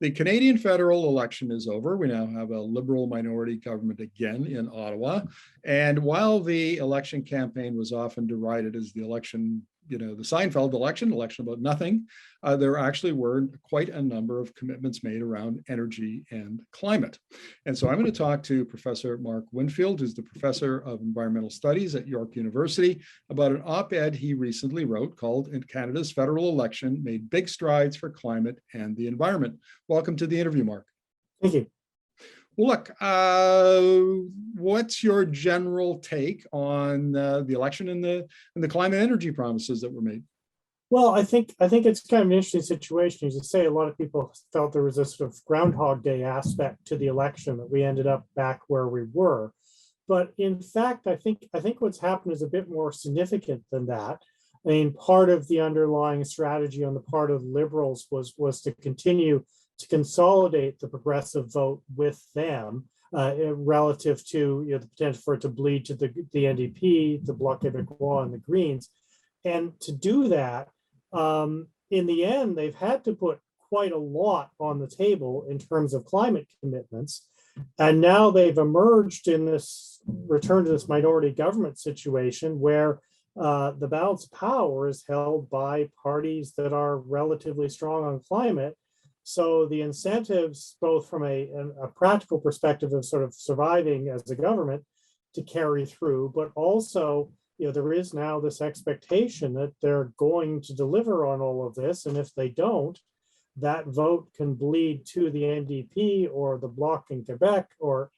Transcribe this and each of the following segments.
The Canadian federal election is over. We now have a Liberal minority government again in Ottawa. And while the election campaign was often derided as the election, the Seinfeld election about nothing, there actually were quite a number of commitments made around energy and climate. And so I'm going to talk to Professor Mark Winfield, who's the professor of environmental studies at York University, about an op-ed he recently wrote called "In Canada's Federal Election Made Big Strides for Climate and the Environment." Welcome to the interview, Mark. Thank you. Well, look, what's your general take on the election and the climate energy promises that were made? Well, I think it's kind of an interesting situation. As you say, a lot of people felt there was a sort of Groundhog Day aspect to the election, that we ended up back where we were. But in fact, I think what's happened is a bit more significant than that. I mean, part of the underlying strategy on the part of Liberals was to continue to consolidate the progressive vote with them relative to the potential for it to bleed to the NDP, the Bloc Québécois, and the Greens. And to do that, in the end, they've had to put quite a lot on the table in terms of climate commitments. And now they've emerged in this return to this minority government situation where the balance of power is held by parties that are relatively strong on climate. So the incentives, both from a practical perspective of sort of surviving as a government, to carry through, but also, there is now this expectation that they're going to deliver on all of this. And if they don't, that vote can bleed to the NDP or the Bloc in Quebec or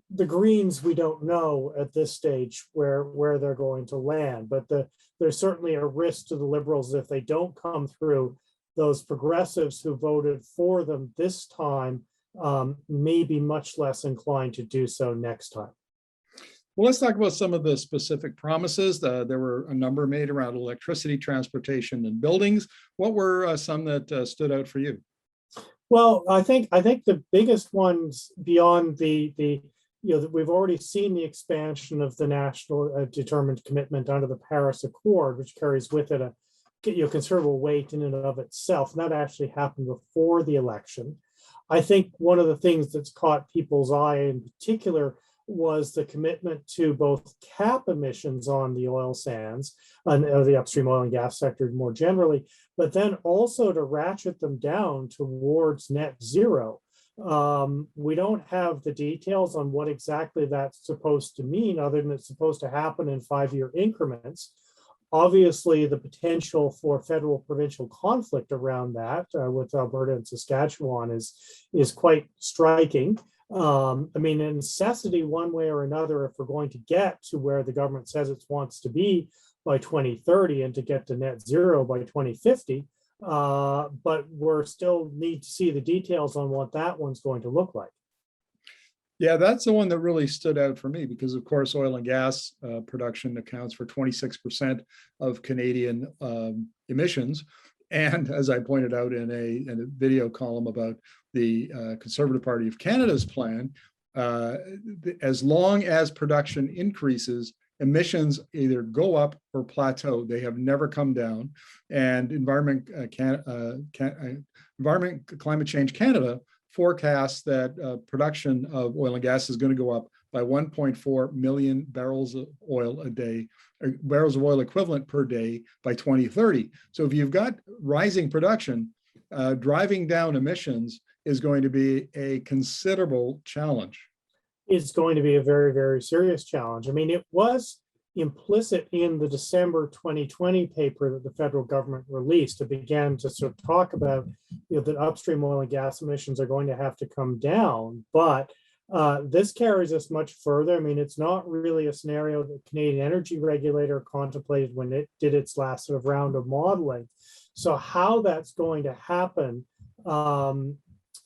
the Greens. We don't know at this stage where they're going to land, but there's certainly a risk to the Liberals if they don't come through. Those progressives who voted for them this time may be much less inclined to do so next time. Well, let's talk about some of the specific promises. There were a number made around electricity, transportation, and buildings. What were some that stood out for you? Well, I think the biggest ones beyond that we've already seen the expansion of the national determined commitment under the Paris Accord, which carries with it a considerable weight in and of itself. And that actually happened before the election. I think one of the things that's caught people's eye in particular was the commitment to both cap emissions on the oil sands and the upstream oil and gas sector more generally, but then also to ratchet them down towards net zero. We don't have the details on what exactly that's supposed to mean, other than it's supposed to happen in 5-year increments. Obviously, the potential for federal-provincial conflict around that with Alberta and Saskatchewan is quite striking. I mean, a necessity one way or another, if we're going to get to where the government says it wants to be by 2030 and to get to net zero by 2050, but we're still need to see the details on what that one's going to look like. Yeah, that's the one that really stood out for me because, of course, oil and gas production accounts for 26% of Canadian emissions. And as I pointed out in a video column about the Conservative Party of Canada's plan, as long as production increases, emissions either go up or plateau. They have never come down. And Environment Climate Change Canada forecasts that production of oil and gas is going to go up by 1.4 million barrels of oil a day, or barrels of oil equivalent per day by 2030. So if you've got rising production, driving down emissions is going to be a considerable challenge. It's going to be a very, very serious challenge. I mean, it was implicit in the December 2020 paper that the federal government released. It began to sort of talk about that upstream oil and gas emissions are going to have to come down, but this carries us much further. I mean, it's not really a scenario that the Canadian Energy Regulator contemplated when it did its last sort of round of modeling. So how that's going to happen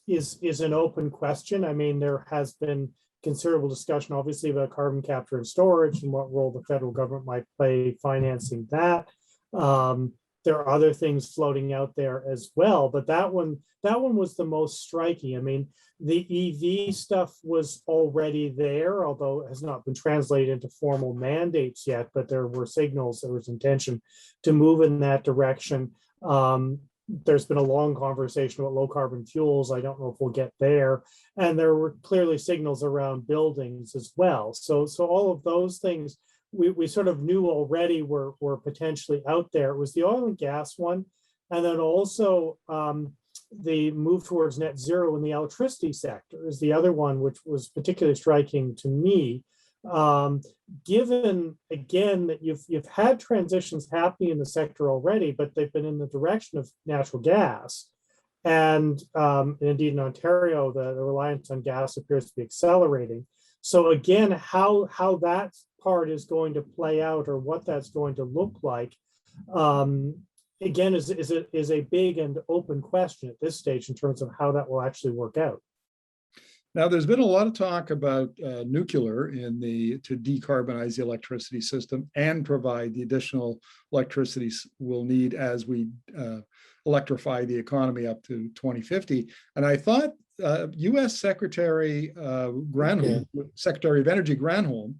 is an open question. I mean, there has been considerable discussion, obviously, about carbon capture and storage and what role the federal government might play financing that. There are other things floating out there as well, but that one was the most striking. I mean, the EV stuff was already there, although it has not been translated into formal mandates yet, but there were signals, there was intention to move in that direction. there's been a long conversation about low carbon fuels. I don't know if we'll get there. And there were clearly signals around buildings as well. So all of those things we sort of knew already were potentially out there. It was the oil and gas one. And then also the move towards net zero in the electricity sector is the other one, which was particularly striking to me. Given again that you've had transitions happening in the sector already, but they've been in the direction of natural gas, and indeed in Ontario, the reliance on gas appears to be accelerating. So again, how that part is going to play out, or what that's going to look like, again, is a big and open question at this stage in terms of how that will actually work out. Now, there's been a lot of talk about nuclear to decarbonize the electricity system and provide the additional electricity we'll need as we electrify the economy up to 2050. And I thought U.S. Secretary Granholm, Secretary of Energy Granholm,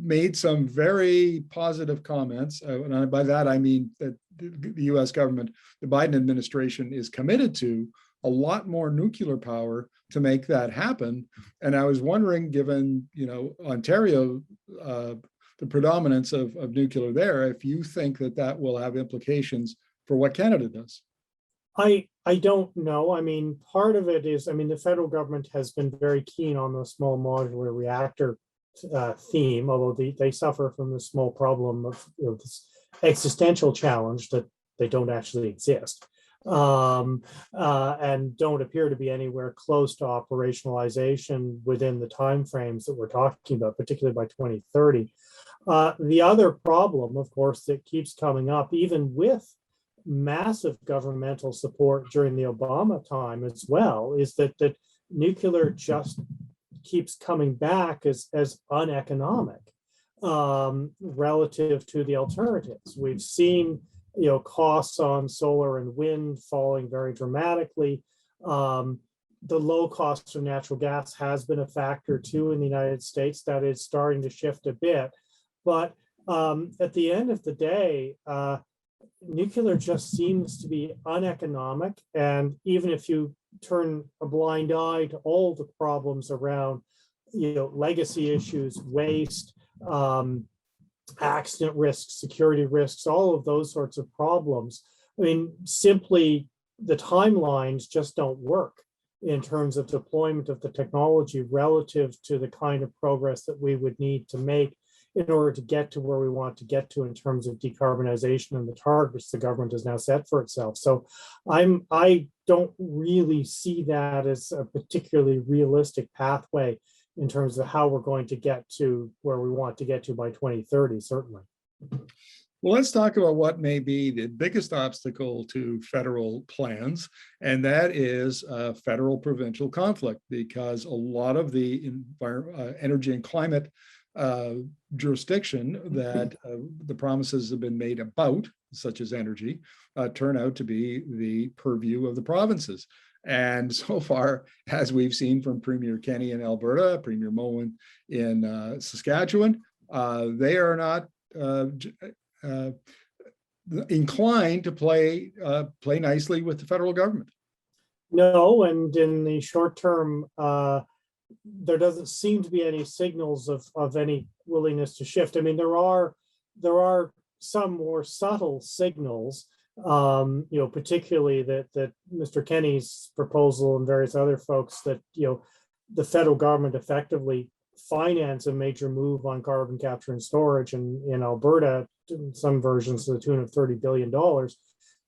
made some very positive comments. And by that, I mean that the U.S. government, the Biden administration, is committed to a lot more nuclear power to make that happen. And I was wondering, given Ontario, the predominance of nuclear there, if you think that will have implications for what Canada does. I don't know. I mean, part of it is, the federal government has been very keen on the small modular reactor theme, although they suffer from the small problem of this existential challenge that they don't actually exist. And don't appear to be anywhere close to operationalization within the timeframes that we're talking about, particularly by 2030. The other problem, of course, that keeps coming up, even with massive governmental support during the Obama time as well, is that nuclear just keeps coming back as uneconomic relative to the alternatives. We've seen costs on solar and wind falling very dramatically. The low cost of natural gas has been a factor too in the United States. That is starting to shift a bit. But at the end of the day, nuclear just seems to be uneconomic. And even if you turn a blind eye to all the problems around, legacy issues, waste, accident risks, security risks, all of those sorts of problems. Simply the timelines just don't work in terms of deployment of the technology relative to the kind of progress that we would need to make in order to get to where we want to get to in terms of decarbonization and the targets the government has now set for itself. So I don't really see that as a particularly realistic pathway in terms of how we're going to get to where we want to get to by 2030, certainly. Well, let's talk about what may be the biggest obstacle to federal plans, and that is federal provincial conflict, because a lot of the energy and climate jurisdiction that the promises have been made about, such as energy, turn out to be the purview of the provinces. And so far, as we've seen from Premier Kenney in Alberta, Premier Moen in Saskatchewan, they are not inclined to play nicely with the federal government. No, and in the short term, there doesn't seem to be any signals of any willingness to shift. There are some more subtle signals. Particularly that Mr. Kenney's proposal and various other folks that, the federal government effectively finance a major move on carbon capture and storage in Alberta, in some versions to the tune of $30 billion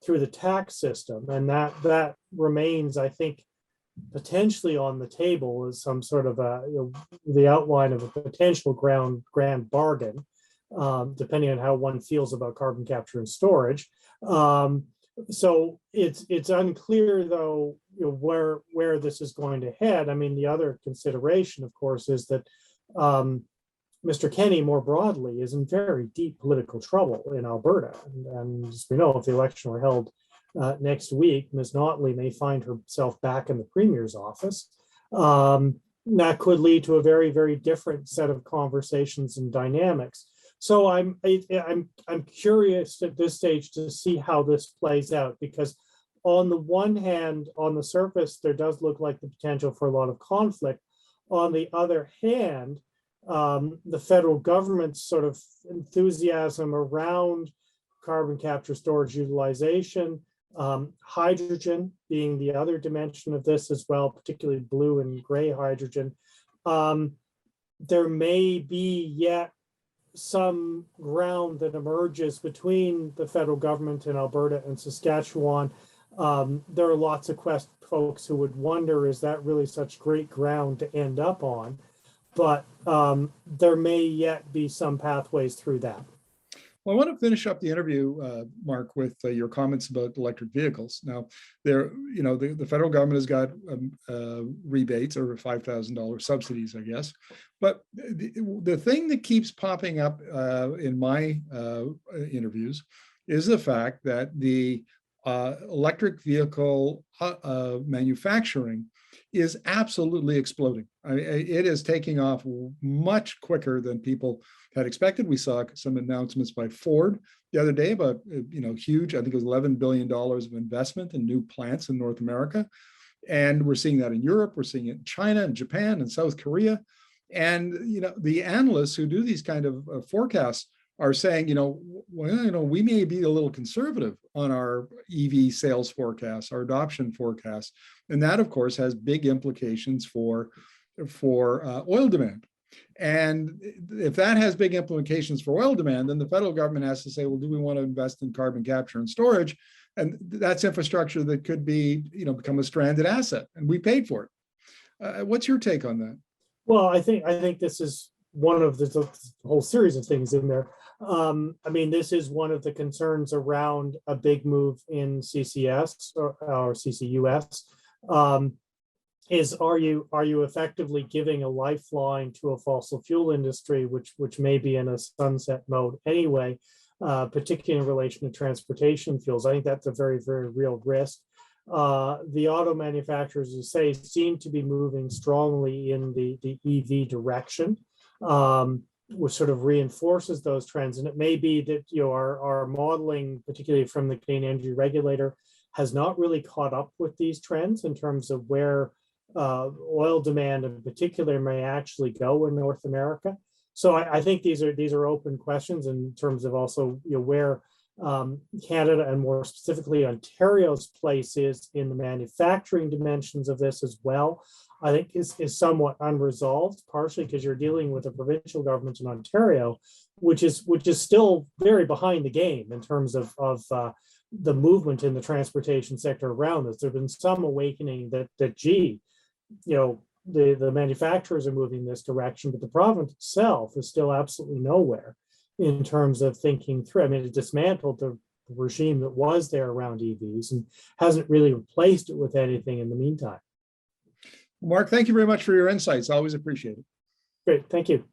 through the tax system. And that remains, I think, potentially on the table as some sort of the outline of a potential grand bargain. Depending on how one feels about carbon capture and storage. So it's unclear, though, where this is going to head. The other consideration, of course, is that Mr. Kenney, more broadly, is in very deep political trouble in Alberta. And as we know, if the election were held next week, Ms. Notley may find herself back in the Premier's office. That could lead to a very, very different set of conversations and dynamics. So I'm curious at this stage to see how this plays out, because on the one hand, on the surface, there does look like the potential for a lot of conflict. On the other hand, the federal government's sort of enthusiasm around carbon capture, storage, utilization, hydrogen being the other dimension of this as well, particularly blue and gray hydrogen. There may be yet some ground that emerges between the federal government in Alberta and Saskatchewan. There are lots of folks who would wonder, is that really such great ground to end up on? But there may yet be some pathways through that. Well, I want to finish up the interview, Mark, with your comments about electric vehicles. Now, the federal government has got rebates or $5,000 subsidies, I guess. But the thing that keeps popping up in my interviews is the fact that the electric vehicle manufacturing is absolutely exploding. I mean, it is taking off much quicker than people had expected. We saw some announcements by Ford the other day about, huge, I think it was $11 billion of investment in new plants in North America. And we're seeing that in Europe, we're seeing it in China and Japan and South Korea. And, the analysts who do these kind of forecasts are saying, we may be a little conservative on our EV sales forecasts, our adoption forecasts. And that, of course, has big implications for oil demand. And if that has big implications for oil demand, then the federal government has to say, well, do we want to invest in carbon capture and storage? And that's infrastructure that could be, become a stranded asset, and we paid for it. What's your take on that? Well, I think this is one of the whole series of things in there. This is one of the concerns around a big move in CCS or CCUS. Are you effectively giving a lifeline to a fossil fuel industry, which may be in a sunset mode anyway, particularly in relation to transportation fuels? I think that's a very, very real risk. The auto manufacturers, as you say, seem to be moving strongly in the EV direction, which sort of reinforces those trends. And it may be that our modeling, particularly from the Canadian Energy Regulator, has not really caught up with these trends in terms of where oil demand in particular may actually go in North America. So I think these are open questions in terms of also where Canada and more specifically Ontario's place is in the manufacturing dimensions of this as well. I think is somewhat unresolved, partially because you're dealing with a provincial government in Ontario, which is still very behind the game in terms of the movement in the transportation sector around this. There've been some awakening that the manufacturers are moving this direction, but the province itself is still absolutely nowhere in terms of thinking through. It dismantled the regime that was there around EVs and hasn't really replaced it with anything in the meantime. Mark, thank you very much for your insights. Always appreciate it. Great, thank you.